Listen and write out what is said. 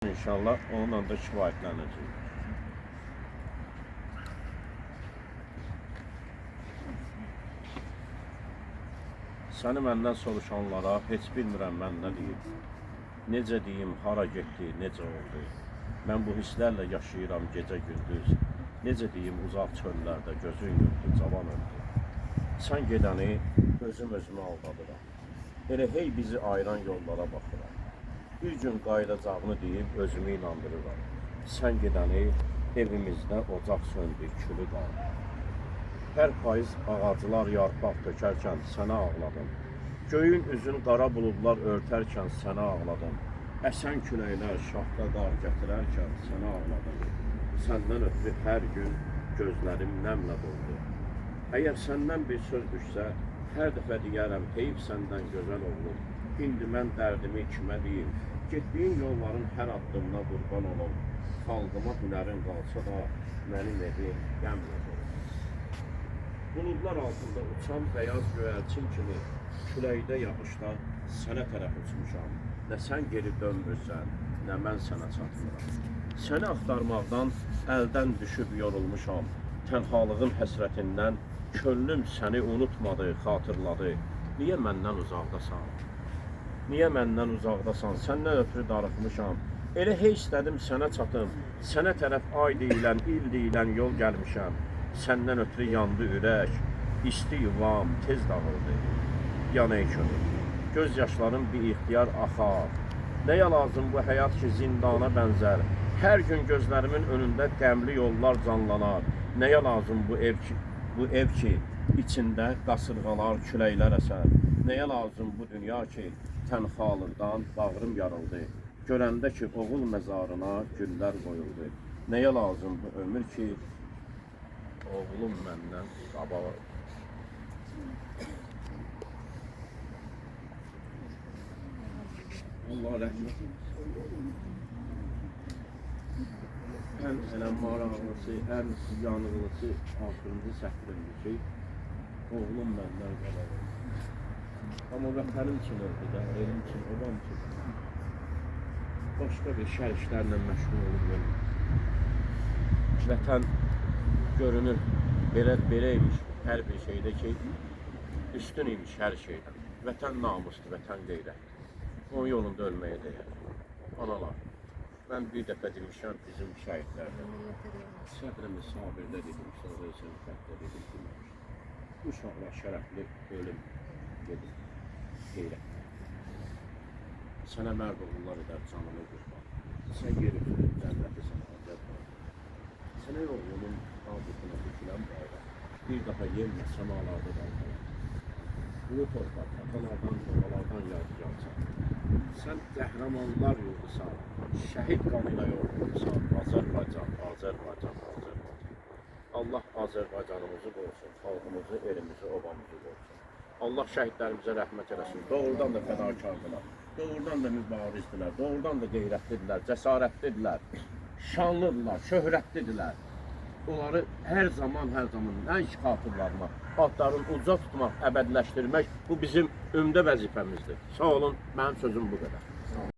İnşallah onunla da kifayətlənəcəyik. Səni məndən soruşanlara heç bilmirəm mən nə deyim. Necə deyim, hara getdi, necə oldu. Mən bu hisslərlə yaşayıram gecə gündüz. Necə deyim, uzaq çöllərdə gözün yoxdur, cavan öldü. Sən gedəni özüm özümə aldadıram. Elə hey bizi ayıran yollara baxıram. Bir gün qayıdacağını deyib özümü inandırıram. Sən gedəni evimizdə ocaq söndü, külü qaldı. Hər payız ağaclar yarpaq tökərkən sənə ağladım. Göyün üzün qara buludlar örtərkən sənə ağladım. Əsən küləklər şahqa qar gətirərkən sənə ağladım. Səndən ötürü hər gün gözlərim nəmlə doldu. Əgər səndən bir söz düşsə, hər dəfə deyərəm, heyf səndən gözəl oğlum. İndi mən dərdimi kimə deyim, getdiyin yolların hər addımına qurban olum. Xalqıma hünərin qalsa da, mənim evim qəmlə dolur. Buludlar altında uçan beyaz göyərçin kimi, küləkdə yağışda sənə tərəf uçmuşam. Nə sən geri dönmürsən, nə mən sənə çatmıram. Səni axtarmaqdan əldən düşüb yorulmuşam. Tənhalığın həsrətindən könlüm səni unutmadı, xatırladı. Niyə məndən uzaqdasan? Niyə məndən uzaqdasan? Səndən ötürü darıxmışam. Elə hey istədim sənə çatım. Sənə tərəf ay deyilən, il deyilən yol gəlmişəm. Səndən ötürü yandı ürək. İsti yuvam tez dağıldı. Yanı könül. Göz yaşlarım bir ixtiyar axar. Nəyə lazım bu həyat ki zindana bənzər? Hər gün gözlərimin önündə qəmli yollar canlanar. Nəyə lazım bu ev ki içində qasırğalar, küləklər əsər? Nəyə lazım bu dünya ki tənhalıqdan bağrım yarıldı? Görəndə ki oğul məzarına güllər qoyuldu. Nəyə lazım bu ömür ki oğlum məndən qabağı? Allah rəhmət etsin. Ən maraqlısı, ən yanıqlısı axırıncı səhvimdir ki, oğlum məndən qabağı. Amma vətənim üçün öldü də, elim üçün, obam üçün. Başqa bir şər işlərlə məşğul olub ölmür. Vətən görünür, belə imiş hər bir şeydə ki, üstün imiş hər şeydən. Vətən namusdur, vətən qeyrətdir. Onun yolunda ölməyə dəyər. Analar, mən bir dəfə demişəm bizim şəhidlərdə. Səbrimiz sabirdə dedim, sonra isə fətdə dedim, deməmişəm. Bu uşaqlar şərəfli ölüm dedim, qeyrətdir. Sənə mərd oğullar edər canını qurban. Sən yeri tutun, cənnəti sənə azər var. Sənə oğlunun qabıqına dükülən bayrak. Bir daha yenmə səmalarda qalmalar. Ulu torpaq, atalardan, babalardan yadigarsan. Sən qəhrəmanlar yurdusan, şəhid qanıyla yorulursan. Azərbaycan, Azərbaycan, Azərbaycan. Allah Azərbaycanımızı qorusun, xalqımızı, elimizi, obamızı qorusun. Allah şəhidlərimizə rəhmət eləsin. Doğrudan da fədakardırlar, doğrudan da mübarizdirlər, doğrudan da qeyrətlidirlər, cəsarətlidirlər, şanlıdırlar, şöhrətlidirlər. Onları hər zaman nəinki xatırlamaq, adlarını uca tutmaq, əbədiləşdirmək bu bizim ümdə vəzifəmizdir. Sağ olun, mənim sözüm bu qədər.